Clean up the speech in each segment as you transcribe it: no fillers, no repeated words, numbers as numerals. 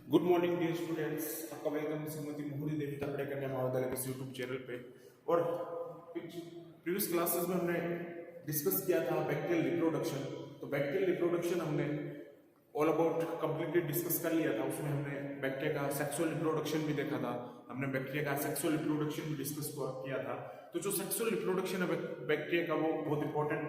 Good morning dear students, आपका welcome Shrimati मोहरी देवी तकड़े कन्या महाविद्यालय के यूट्यूब चैनल पे। और प्रीवियस क्लासेस में हमने डिस्कस किया था बैक्टीरियल रिप्रोडक्शन। तो बैक्टीरियल रिप्रोडक्शन हमने ऑल अबाउट कंप्लीटली डिस्कस कर लिया था। उसमें हमने बैक्टीरिया का सेक्सुअल रिप्रोडक्शन भी देखा था, हमने बैक्टीरिया का सेक्सुअल रिप्रोडक्शन भी डिस्कस किया था। तो जो सेक्सुअल रिप्रोडक्शन है बैक्टीरिया का, वो बहुत इंपॉर्टेंट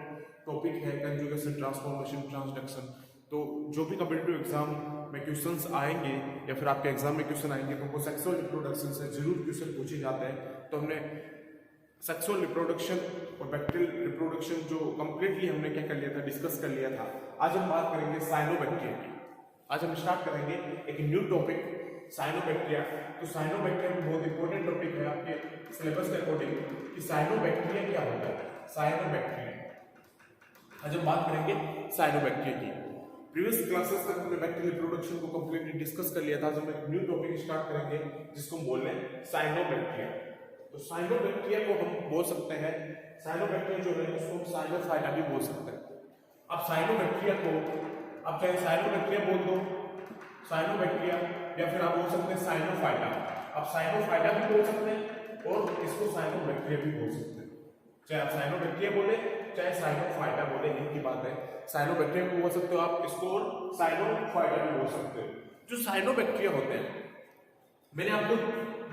टॉपिक है, कंजुगेशन, ट्रांसफॉर्मेशन, ट्रांसडक्शन। तो जो भी कॉम्पिटिटिव एग्जाम में क्वेश्चंस आएंगे या फिर आपके एग्जाम में क्वेश्चन आएंगे तो वो सेक्सुअल रिप्रोडक्शन से जरूर क्वेश्चन पूछे जाते हैं। तो हमने सेक्सुअल रिप्रोडक्शन और बैक्टीरियल रिप्रोडक्शन जो कंप्लीटली हमने क्या कर लिया था, डिस्कस कर लिया था। आज हम बात करेंगे साइनोबैक्टीरिया की। आज हम स्टार्ट करेंगे एक न्यू टॉपिक, साइनोबैक्टीरिया। तो साइनोबैक्टीरिया भी बहुत इंपॉर्टेंट टॉपिक है आपके सिलेबस के अकॉर्डिंग कि साइनोबैक्टीरिया क्या होता है। साइनोबैक्टीरिया आज हम बात करेंगे साइनोबैक्टीरिया की। प्रीवियस क्लासेस तक हमने बैक्टीरियल रिप्रोडक्शन को कंप्लीटली डिस्कस कर लिया था। आज हम एक न्यू टॉपिक स्टार्ट करेंगे जिसको हम बोल रहे हैं साइनोबैक्टीरिया। तो साइनोबैक्टीरिया को हम बोल सकते हैं, साइनोबैक्टीरिया जो है उसको हम साइनोफाइटा भी बोल सकते हैं। अब साइनोबैक्टीरिया को आप चाहे साइनोबैक्टीरिया बोल दो, साइनोबैक्टीरिया, या फिर आप बोल सकते हैं साइनोफाइटा। आप साइनोफाइटा भी बोल सकते हैं और इसको साइनोबैक्टीरिया भी बोल सकते हैं। चाहे आप साइनोबैक्टीरिया बोले चाहे साइनोफाइटा बोले, एक ही बात है। साइनोबैक्टीरिया को बोल सकते हो आप इसको, और साइनोफाइटा भी बोल सकते हो। जो साइनोबैक्टीरिया होते हैं, मैंने आपको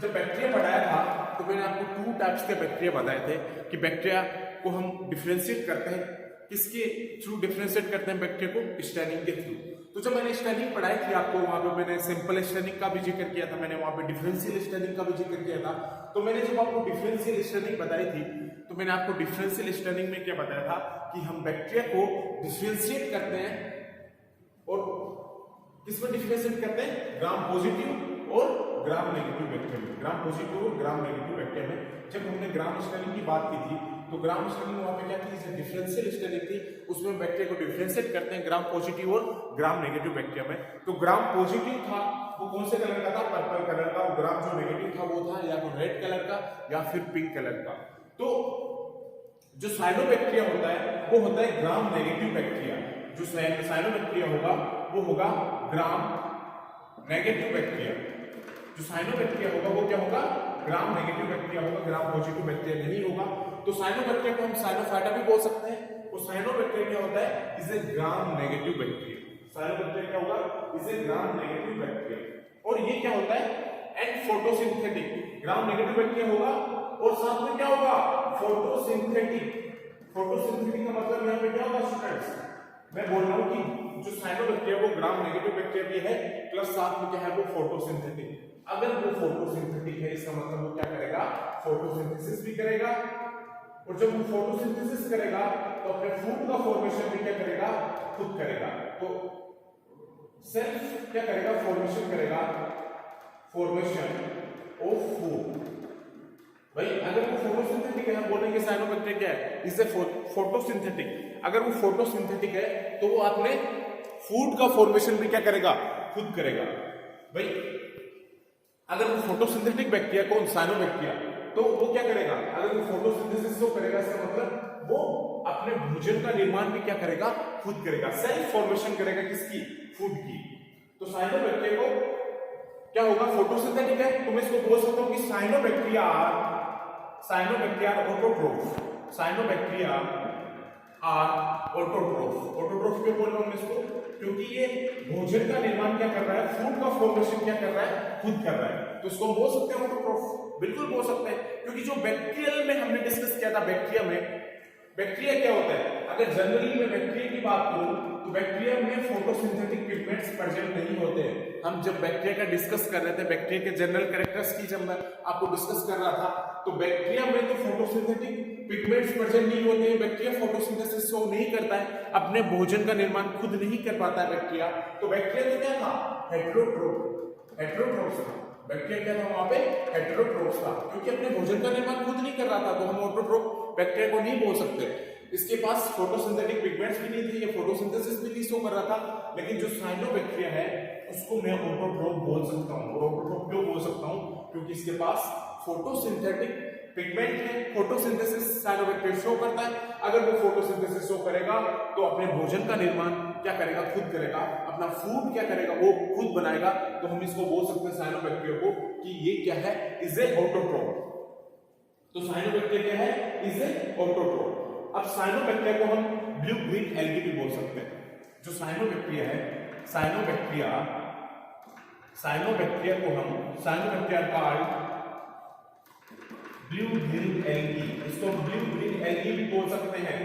जब बैक्टीरिया पढ़ाया था तो मैंने आपको 2 टाइप्स के बैक्टीरिया बताए थे कि बैक्टीरिया को हम डिफरेंशिएट करते हैं, किसके थ्रू डिफरेंशिएट करते हैं बैक्टीरिया को, स्टेनिंग के थ्रू। तो जब मैंने स्टेनिंग पढ़ाई थी आपको, वहां पे मैंने सिंपल स्टेनिंग का भी जिक्र किया था, मैंने वहां पे डिफरेंशियल स्टेनिंग का भी जिक्र किया था। तो मैंने जब आपको डिफरेंशियल स्टेनिंग बताई थी तो मैंने आपको डिफरेंशियल स्टेनिंग में क्या बताया था कि हम बैक्टीरिया को डिफरेंशिएट करते हैं, और किसमें डिफरेंशिएट करते हैं, ग्राम पॉजिटिव और ग्राम नेगेटिव बैक्टीरिया में। ग्राम पॉजिटिव और ग्राम नेगेटिव बैक्टीरिया में जब हमने ग्राम स्टेनिंग की बात की थी तो ग्राम स्टेनिंग वहां पे क्या थी, डिफरेंशियल स्टेनिंग थी। उसमें बैक्टीरिया को डिफरेंशिएट करते हैं ग्राम पॉजिटिव और ग्राम नेगेटिव बैक्टीरिया में। तो ग्राम पॉजिटिव था वो कौन से कलर का था, पर्पल कलर का। और ग्राम जो नेगेटिव था वो था या तो रेड कलर का या फिर पिंक कलर का। तो जो साइनोबैक्टीरिया होता है वो होता है ग्राम नेगेटिव बैक्टीरिया। जो साइनोबैक्टीरिया होगा वो होगा ग्राम नेगेटिव बैक्टीरिया। जो साइनोबैक्टीरिया होगा वो क्या होगा, ग्राम नेगेटिव बैक्टीरिया होगा, ग्राम पॉजिटिव बैक्टीरिया नहीं होगा। तो साइनोबैक्टीरिया को हम साइनोफाइटा भी बोल सकते हैं। और साइनोबैक्टीरिया क्या होता है, is a gram negative bacteria. Cyanobacteria क्या होगा, is a gram negative bacteria. और ये क्या होता है, and photosynthetic. Gram negative bacteria होगा और साथ में क्या होगा, फोटोसिंथेटिक। फोटोसिंथेटिक का मतलब यहाँ पे क्या होगा स्टूडेंट्स, मैं बोल रहा हूँ कि जो साइनोबैक्टीरिया वो ग्राम नेगेटिव बैक्टीरिया भी है, प्लस साथ में क्या है, वो फोटोसिंथेटिक। अगर वो फोटोसिंथेटिक है इसका मतलब वो क्या करेगा, फोटोसिंथेसिस भी करेगा। और जब वो फोटोसिंथेसिस करेगा तो अपने फूड का फॉर्मेशन भी क्या करेगा, खुद करेगा। तो सेल्फ क्या करेगा, फॉर्मेशन करेगा, फॉर्मेशन ऑफ फूड। भाई अगर वो फोटोसिंथेटिक है, हम बोलेंगे साइनोबैक्टीरिया क्या है, इज ए फोटोसिंथेटिक। अगर वो फोटोसिंथेटिक है तो वो अपने फूड का फॉर्मेशन भी क्या करेगा, खुद करेगा। भाई अगर वो फोटोसिंथेटिक बैक्टीरिया कौन, साइनोबैक्टीरिया, तो वो क्या करेगा, अगर वो फोटोसिंथेसिस तो करेगा, इसका मतलब वो अपने भोजन का निर्माण भी क्या करेगा, खुद करेगा, सेल्फ फॉर्मेशन करेगा, किसकी, फूड की। तो साइनोबैक्टीरिया को क्या होगा, फोटोसिंथेटिक है तो मैं इसको बोल सकता हूं कि cyanobacteria autotroph. Cyanobacteria are autotroph. Autotroph क्यों बोल रहा हूं इसको, क्योंकि ये भोजन का निर्माण क्या कर रहा है, फूड का फॉर्मेशन क्या कर रहा है, खुद कर रहा है। तो इसको बोल सकते हैं ऑटोट्रोफ, बिल्कुल बोल सकते हैं। क्योंकि जो बैक्टीरियल में हमने डिस्कस किया था, बैक्टीरिया में, बैक्टीरिया क्या होता है, अगर जनरली में बैक्टीरिया की बात करूं तो बैक्टीरिया में फोटोसिंथेटिक पिगमेंट्स प्रेजेंट नहीं होते हैं। हम जब बैक्टीरिया का डिस्कस कर रहे थे, बैक्टीरिया के जनरल कैरेक्टर्स की जब मैं आपको डिस्कस कर रहा था, तो बैक्टीरिया में तो फोटोसिंथेटिक पिगमेंट्स प्रेजेंट नहीं होते हैं। बैक्टीरिया फोटोसिंथेसिस को नहीं करता है, अपने भोजन का निर्माण खुद नहीं कर पाता है बैक्टीरिया। तो बैक्टीरिया तो क्या था, हेटेरोट्रोफ। हेटेरोट्रोफ था बैक्टीरिया, क्या था वहां पे, हेटेरोट्रोफ था, क्योंकि अपने भोजन का निर्माण खुद नहीं कर रहा था। तो हम ऑटोट्रोफ बैक्टीरिया को नहीं बोल सकते। इसके पास फोटोसिंथेटिक पिगमेंट्स भी नहीं थे, ये फोटोसिंथेसिस भी नहीं शो कर रहा था। लेकिन जो साइनोबैक्टीरिया है उसको मैं ऑटोट्रोफ बोल सकता हूं। और ऑटोट्रोफ क्यों बोल सकता हूं, क्योंकि इसके पास फोटोसिंथेटिक पिगमेंट है, फोटोसिंथेसिस साइनोबैक्टीरिया शो करता है। अगर वो फोटोसिंथेसिस शो करेगा तो अपने भोजन का निर्माण क्या करेगा, खुद करेगा, अपना फूड क्या करेगा, वो खुद बनाएगा, तो हम इसको बोल सकते हैं साइनोबैक्टीरिया को कि ये क्या है, इज ए ऑटोट्रोफ। तो साइनोबैक्टीरिया क्या है, इज ए ऑटोट्रोफ। अब साइनोबैक्टीरिया को हम ब्लू ग्रीन एल्गी भी बोल सकते हैं। जो साइनोबैक्टीरिया है, साइनोबैक्टीरिया को हम cyanobacteria called blue green algae, इसको हम ब्लू ग्रीन एल्गी भी बोल सकते हैं।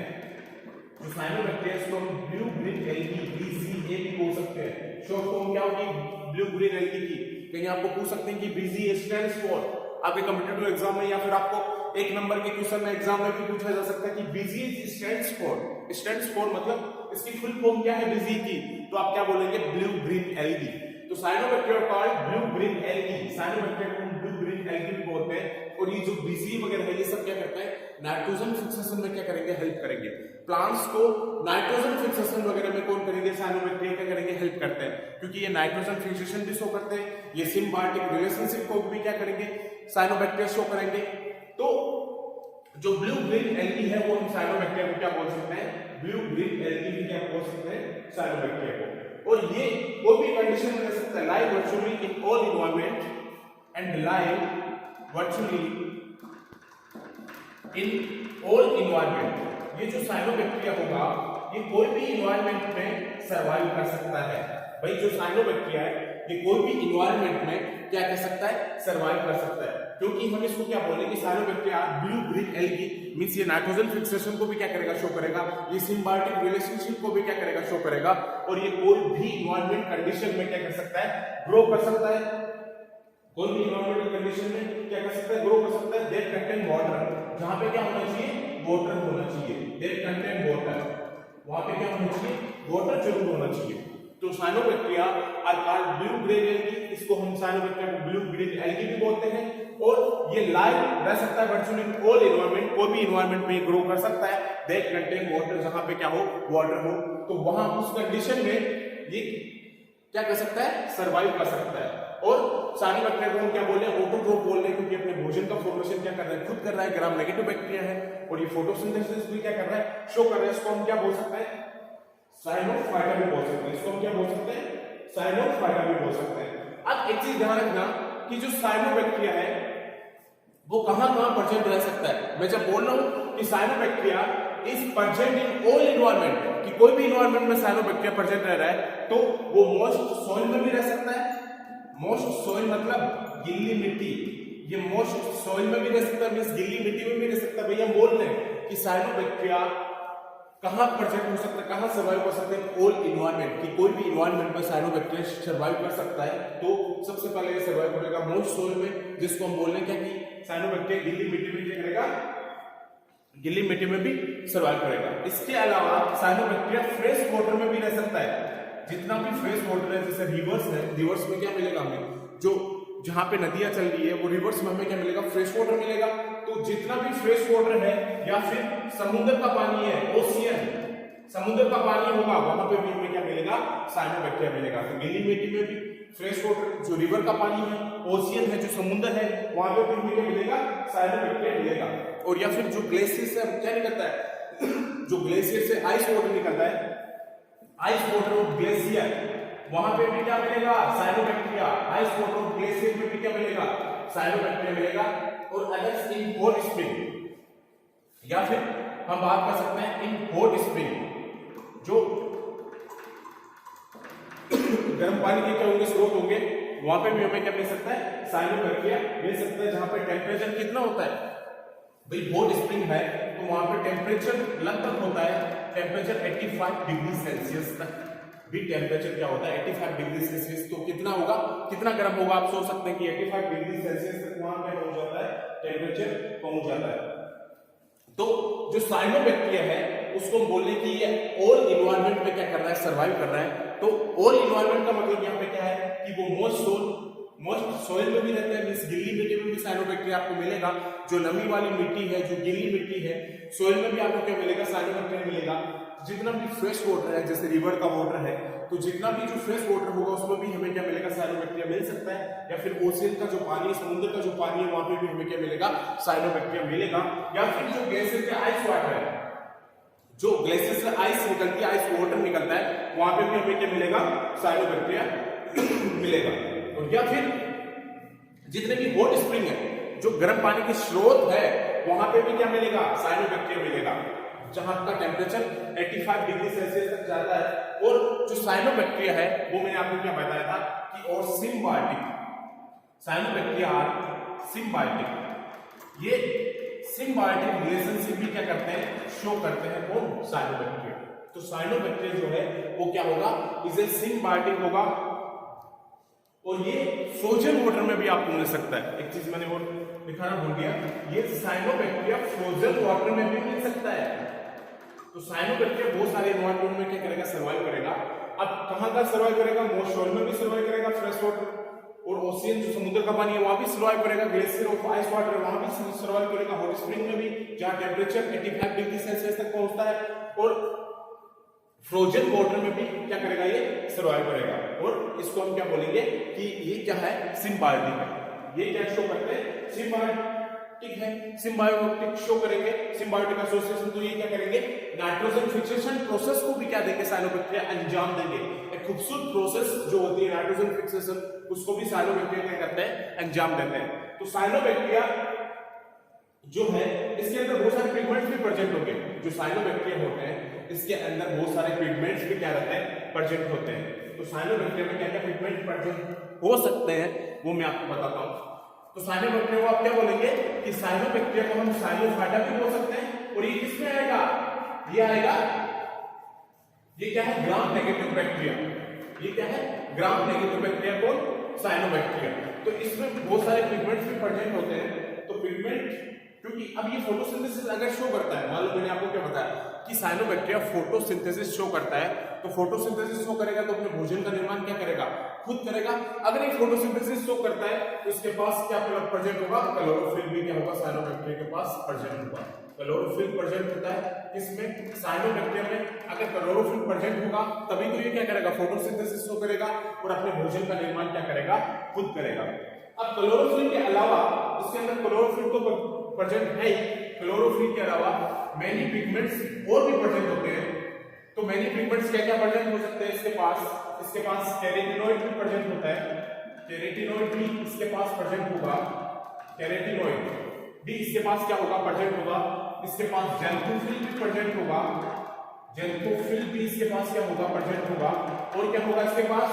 जो साइनोबैक्टीरिया इसको हम ब्लू ग्रीन एल्गी BGA भी बोल सकते हैं। शॉर्ट फॉर्म क्या होगी ब्लू ग्रीन एल्गी की? कहीं आपको पूछ सकते हैं कि BGA स्टैंड्स फॉर, आपके कॉम्पिटिटिव एग्जाम में या फिर आपको एक नंबर के क्वेश्चन में एग्जाम में भी पूछा जा सकता है कि BGA स्टैंड्स फॉर मतलब इसकी फुल फॉर्म क्या है BGA की, तो आप क्या बोलेंगे, ब्लू ग्रीन एल्गी। तो cyanobacteria called blue green algae, cyanobacteria को हम ब्लू ग्रीन एल्गी भी बोलते हैं। और ये जो BGA वगैरह है, ये सब क्या करता है, नाइट्रोजन फिक्सेशन में क्या करेंगे, हेल्प करेंगे। प्लांट्स को नाइट्रोजन फिक्सेशन वगैरह में कौन करेंगे, साइनोबैक्टीरिया क्या करेंगे, हेल्प करते हैं, क्योंकि ये नाइट्रोजन फिक्सेशन भी शो करते हैं, ये सिम्बायोटिक रिलेशनशिप को भी क्या करेंगे, साइनोबैक्टीरिया शो करेंगे। तो जो ब्लू ग्रीन एल्गी है वो हम साइनोबैक्टीरिया को क्या बोल सकते हैं, ब्लू ग्रीन एल्गी भी क्या बोल सकते हैं, साइनोबैक्टीरिया को। और ये कोई भी कंडीशन में रह सकता है, live virtually in all environment and live virtually in all environment. ये जो साइनोबैक्टीरिया होगा ये कोई भी इन्वायरमेंट में सर्वाइव कर सकता है। भाई जो साइनोबैक्टीरिया है ये कोई भी इन्वायरमेंट में क्या कर सकता है, सर्वाइव कर सकता है, क्योंकि हम इसको क्या बोलेंगे, cyanobacteria blue green algae means ये नाइट्रोजन फिक्सेशन को भी क्या करेगा, शो करेगा, ये सिम्बायोटिक रिलेशनशिप को भी क्या करेगा, शो करेगा, और ये कोई भी इन्वायरमेंट कंडीशन में क्या कर सकता है, ग्रो कर सकता है। कोई भी इन्वायरमेंटल कंडीशन में क्या कर सकता है, ग्रो कर सकता है। देयर कंटेन वाटर, जहां पे क्या होना चाहिए, वाटर होना चाहिए। देयर कंटेन वाटर, वहां पे क्या होना चाहिए, वाटर जरूर होना चाहिए। तो cyanobacteria are called blue green algae, इसको हम साइनोबैक्टीरिया को ब्लू ग्रीन एल्गी भी बोलते हैं। और ये लाइव रह सकता है वर्चुअली इन ऑल इन्वायरमेंट, कोई भी इन्वायरमेंट में ग्रो कर सकता है। देयर कंटेन वाटर, जहां पे क्या हो, वाटर हो, तो वहां उस कंडीशन में ये क्या कर सकता है, सर्वाइव कर सकता है। और साइनोबैक्टीरिया को हम क्या बोल रहे हैं, ऑटोट्रोफ बोल रहे हैं, क्योंकि अपने भोजन का फॉर्मेशन क्या कर रहा है, खुद कर रहा है, ग्राम नेगेटिव बैक्टीरिया है, और ये फोटोसिंथेसिस भी क्या कर रहा है, शो कर रहा है। इसको हम क्या बोल सकते हैं, साइनोफाइटा भी बोल सकते हैं। इसको हम क्या बोल सकते हैं, साइनोफाइटा भी बोल सकते हैं। अब एक चीज ध्यान रखना कि जो साइनोबैक्टीरिया है वो कहां कहां प्रेजेंट रह सकता है। मैं जब बोल रहा हूं कि cyanobacteria is present in all environment, कि कोई भी इन्वायरमेंट में साइनोबैक्टीरिया प्रेजेंट रह रहा है, तो वो मोस्ट सॉइल में भी रह सकता है। मोस्ट सॉइल मतलब गीली मिट्टी, ये मोस्ट सॉइल में भी रह सकता है, मींस गीली मिट्टी में भी रह सकता है। भैया बोल रहे हैं कि साइनोबैक्टीरिया कहां प्रेजेंट हो सकता है, कहां सर्वाइव कर सकते हैं, ऑल इन्वायरमेंट, कि कोई भी इन्वायरमेंट में साइनोबैक्टीरिया सर्वाइव कर सकता है। तो सबसे पहले ये सर्वाइव करेगा मोस्ट सॉइल में, जिसको हम बोल रहे हैं क्या कि साइनोबैक्टीरिया गीली मिट्टी में क्या करेगा, गीली मिट्टी में भी सर्वाइव करेगा। इसके अलावा साइनोबैक्टीरिया फ्रेश वाटर में भी रह सकता है। जितना भी फ्रेश वाटर है, जैसे रिवर्स है, रिवर्स में क्या मिलेगा हमें, जो जहां पे नदियां चल रही है वो रिवर्स में हमें क्या मिलेगा, फ्रेश वाटर मिलेगा। तो जितना भी फ्रेश वाटर है या फिर समुद्र का पानी है, ओशियन, समुद्र का पानी होगा, वहां पे भी हमें क्या मिलेगा, साइनोबैक्टीरिया मिलेगा। तो गीली मिट्टी में भी फ्रेश वाटर, जो रिवर का पानी है, ओशियन है, जो समुद्र है, वहां पे भी हमें क्या मिलेगा, साइनोबैक्टीरिया मिलेगा। और या फिर जो ग्लेशियर से क्या निकलता है जो ग्लेशियर से आइस वाटर निकलता है, आइस वाटर ऑफ ग्लेशियर, वहां पे भी क्या मिलेगा, cyanobacteria. Ice water of glacier में भी क्या मिलेगा, साइनोबैक्टीरिया मिलेगा। और अदर्स इन हॉट स्प्रिंग, या फिर हम बात कर सकते हैं इन हॉट स्प्रिंग, जो गर्म पानी के क्या होंगे, स्रोत होंगे, वहां पे भी हमें क्या मिल सकता है, साइनोबैक्टीरिया मिल सकता है। जहां पे टेम्परेचर कितना होता है, भाई हॉट स्प्रिंग है तो वहां पे टेम्परेचर लगभग होता है, टेम्परेचर 85 डिग्री सेल्सियस तक भी टेम्परेचर क्या होता है, 85 डिग्री सेल्सियस। तो कितना होगा, कितना गर्म होगा, आप सोच सकते हैं कि 85 डिग्री सेल्सियस तक वहां पे पहुंच जाता है, टेम्परेचर पहुंच जाता है। तो जो साइनोबैक्टीरिया है उसको हम बोले कि ये ऑल इन्वायरमेंट में क्या कर रहा है, सर्वाइव कर रहा है। तो ऑल इन्वायरमेंट का मतलब यहाँ पे क्या है कि वो मोस्ट सॉइल में भी रहते हैं, मींस गिल्ली मिट्टी में भी साइनोबैक्टीरिया आपको मिलेगा। जो नमी वाली मिट्टी है, जो गिल्ली मिट्टी है, सॉइल में भी आपको क्या मिलेगा, साइनोबैक्टीरिया मिलेगा। जितना भी फ्रेश वाटर है, जैसे रिवर का वाटर है, तो जितना भी जो फ्रेश वाटर होगा उसमें भी हमें क्या मिलेगा, साइनोबैक्टीरिया मिल सकता है। या फिर ओशियन का जो पानी है, समुद्र का जो पानी है, वहां पे भी हमें क्या मिलेगा, साइनोबैक्टीरिया मिलेगा। या फिर जो ग्लेशियर के आइस वाटर है, जो ग्लेशियर से आइस निकलती है, आइस वाटर निकलता है, वहां पे भी हमें क्या मिलेगा, साइनोबैक्टीरिया मिलेगा। और या फिर जितने भी हॉट स्प्रिंग है, जो गर्म पानी के स्रोत है, वहां पे भी क्या मिलेगा, साइनोबैक्टीरिया मिलेगा, जहां का टेम्परेचर 85 डिग्री सेल्सियस तक जाता है। और जो साइनोबैक्टीरिया है वो मैंने आपको क्या बताया था कि और सिम्बायोटिक, साइनोबैक्टीरिया आर सिम्बायोटिक, ये सिम्बायोटिक रिलेशनशिप भी क्या करते हैं, शो करते हैं कौन, साइनोबैक्टीरिया। तो साइनोबैक्टीरिया जो है वो क्या होगा, इसे सिम्बायोटिक होगा। और ये फ्रोजन वाटर में भी आपको मिल सकता है। एक चीज मैंने वो दिखाना भूल गया, ये साइनोबैक्टीरिया फ्रोजन वाटर में भी मिल सकता है। तो साइनोबैक्टीरिया बहुत सारे एनवायरनमेंट में क्या करेगा, सर्वाइव करेगा। अब कहां का सर्वाइव करेगा, मोस्ट ऑयल में भी सर्वाइव करेगा, फ्रेश वाटर और ओशियन जो समुद्र का पानी है वहां भी सर्वाइव करेगा, ग्लेशियर और आइस वाटर वहां भी सर्वाइव करेगा, हॉट स्प्रिंग में भी जहां टेम्परेचर 85 डिग्री सेल्सियस तक पहुंचता है, और फ्रोजन वाटर में भी क्या करेगा, ये सर्वाइव करेगा। और इसको हम क्या बोलेंगे कि ये क्या है, सिम्बायोटिक है। ये क्या शो करते हैं, सिम्बायोटिक है, सिम्बायोटिक शो करेंगे, सिम्बायोटिक एसोसिएशन। तो ये क्या करेंगे, नाइट्रोजन फिक्सेशन प्रोसेस को भी क्या देंगे, साइनोबैक्टीरिया अंजाम देंगे। एक खूबसूरत प्रोसेस जो होती है नाइट्रोजन फिक्सेशन, उसको भी साइनोबैक्टीरिया क्या करते हैं, अंजाम देते हैं। तो साइनोबैक्टीरिया जो है इसके अंदर बहुत सारे पिगमेंट्स भी प्रेजेंट होंगे। जो साइनोबैक्टीरिया होते हैं इसके अंदर बहुत सारे पिगमेंट्स भी क्या रहते हैं, प्रेजेंट होते हैं। तो साइनोबैक्टीरिया में क्या क्या पिगमेंट प्रेजेंट हो सकते हैं वो मैं आपको बताता हूं। तो साइनोबैक्टीरिया को आप क्या बोलेंगे कि साइनोबैक्टीरिया को हम साइनोफाइटा भी बोल सकते हैं। और ये किसमें आएगा, ये आएगा, ये क्या है, ग्राम नेगेटिव बैक्टीरिया। ये क्या है, ग्राम नेगेटिव बैक्टीरिया को साइनोबैक्टीरिया। तो इसमें बहुत सारे पिगमेंट्स भी प्रेजेंट होते हैं। तो पिगमेंट, क्योंकि अब ये फोटोसिंथेसिस अगर शो करता है, मान लो मैंने आपको क्या बताया कि साइनोबैक्टीरिया फोटोसिंथेसिस शो करता है, तो फोटोसिंथेसिस शो करेगा तो अपने भोजन का निर्माण क्या करेगा, खुद करेगा। अगर ये फोटोसिंथेसिस शो करता है तो इसके पास क्या प्रेजेंट होगा, क्लोरोफिल भी क्या होगा, साइनोबैक्टीरिया के पास प्रेजेंट होगा। क्लोरोफिल प्रेजेंट होता है किसमें, साइनोबैक्टीरिया में। अगर क्लोरोफिल प्रेजेंट होगा तभी तो ये क्या करेगा, फोटोसिंथेसिस शो करेगा और अपने भोजन का निर्माण क्या करेगा, खुद करेगा। अब क्लोरोफिल के अलावा इसके अंदर क्लोरोफिल तो प्रेजेंट है, क्लोरोफिल के अलावा मैनी पिगमेंट्स और भी प्रेजेंट होते हैं। तो मैनी पिगमेंट्स क्या क्या प्रेजेंट हो सकते हैं इसके पास कैरोटीनॉइड भी प्रेजेंट होता है, कैरोटीनॉइड भी इसके पास प्रेजेंट होगा, कैरोटीनॉइड भी इसके पास क्या होगा, प्रेजेंट होगा। इसके पास ज़ैंथोफिल भी प्रेजेंट होगा, ज़ैंथोफिल भी इसके पास क्या होगा, प्रेजेंट होगा। और क्या होगा इसके पास,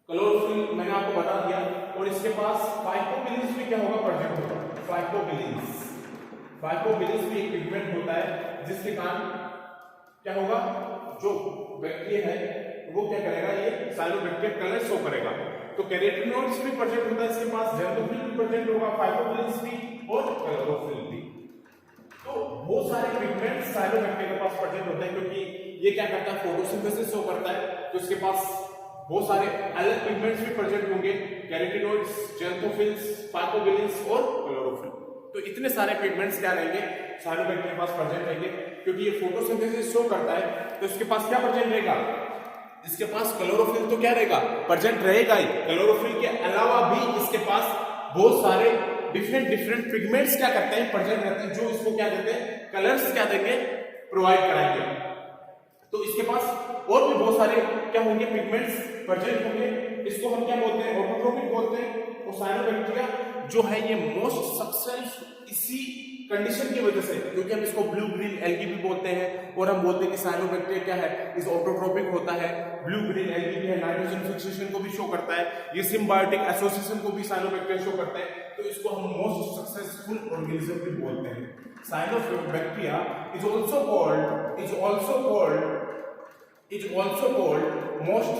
क्लोरोफिल मैंने आपको बता दिया। और इसके पास फाइकोबिलिन्स भी क्या होगा, प्रेजेंट होगा, फाइकोबिलिन्स। फाइकोबिलिन्स भी एक पिगमेंट होता है जिसके कारण क्या होगा, जो बैक्टीरिया है वो क्या करेगा, ये साइनोबैक्टीरिया कलर शो करेगा। तो कैरोटीनॉइड्स भी प्रेजेंट होता है इसके पास, ज़ैंथोफिल भी प्रेजेंट होगा, फाइकोबिलिन्स भी और क्लोरोफिल भी। तो बहुत सारे पिगमेंट्स साइनोबैक्टीरिया के पास प्रेजेंट होते हैं, क्योंकि ये क्या करता है, फोटोसिंथेसिस शो करता है। तो इसके पास बहुत सारे अलग पिगमेंट्स भी प्रेजेंट होंगे, कैरोटीनॉइड्स, ज़ैंथोफिल्स, फाइकोबिलिन्स और क्लोरोफिल। तो इतने सारे पिगमेंट्स क्या रहेंगे, साइनोबैक्टीरिया के पास प्रेजेंट रहेंगे। क्योंकि ये फोटोसिंथेसिस शो करता है तो इसके पास क्या प्रेजेंट रहेगा, इसके पास क्लोरोफिल तो क्या रहेगा, प्रेजेंट रहेगा ही। क्लोरोफिल के अलावा भी इसके पास बहुत सारे डिफरेंट पिगमेंट्स क्या करते हैं, प्रेजेंट रहते हैं, जो इसको क्या देते हैं, कलर्स क्या देंगे, प्रोवाइड कराएंगे। तो इसके पास और भी बहुत सारे क्या होंगे, पिगमेंट्स प्रेजेंट होंगे। इसको हम क्या बोलते हैं, ऑटोट्रोपिक बोलते हैं। और साइनोबैक्टीरिया जो है ये मोस्ट सक्सेस इसी कंडीशन की वजह से, क्योंकि हम इसको ब्लू ग्रीन एल्गी भी बोलते हैं। और हम बोलते हैं कि साइनोबैक्टीरिया क्या है, इस ऑटोट्रोपिक होता है, ब्लू ग्रीन एल्गी भी है, नाइट्रोजन फिक्सेशन को भी शो करता है, ये सिम्बायोटिक एसोसिएशन को भी साइनोबैक्टीरिया शो करता है। तो इसको हम मोस्ट सक्सेसफुल ऑर्गेनिज्म भी बोलते हैं। Cyanobacteria is also called most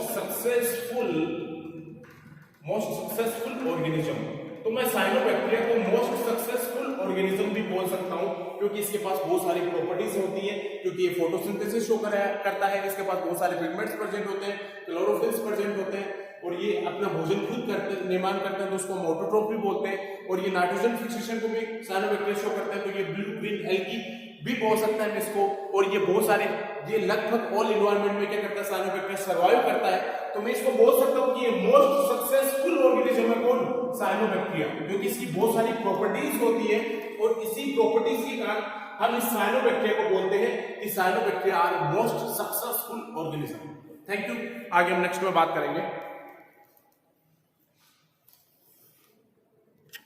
successful organism. तो मैं साइनोबैक्टीरिया को मोस्ट सक्सेसफुल ऑर्गेनिज्म भी बोल सकता हूं, क्योंकि इसके पास बहुत सारी प्रॉपर्टीज होती है, क्योंकि ये फोटोसिंथेसिस शो करता है, इसके पास बहुत सारे पिगमेंट्स प्रेजेंट होते हैं, क्लोरोफिल्स प्रेजेंट होते हैं, और ये अपना भोजन खुद निर्माण करते हैं, तो उसको हम ऑटोट्रोफ भी बोलते हैं। और ये नाइट्रोजन फिक्सेशन को भी साइनोबैक्टीरिया शो करते हैं, तो ये ब्लू ग्रीन एल्गी भी बोल सकते हैं इसको। और ये बहुत सारे, ये लगभग ऑल इन्वायरमेंट में क्या करता है, साइनोबैक्टीरिया सर्वाइव करता है। तो मैं इसको बोल सकता हूं कि ये मोस्ट सक्सेसफुल ऑर्गेनिज्म है कौन, साइनोबैक्टीरिया, क्योंकि इसकी बहुत सारी प्रॉपर्टीज होती है और इसी प्रॉपर्टीज के कारण हम इस साइनोबैक्टीरिया को बोलते हैं कि cyanobacteria are most successful organism. Thank you. आगे हम नेक्स्ट में बात करेंगे।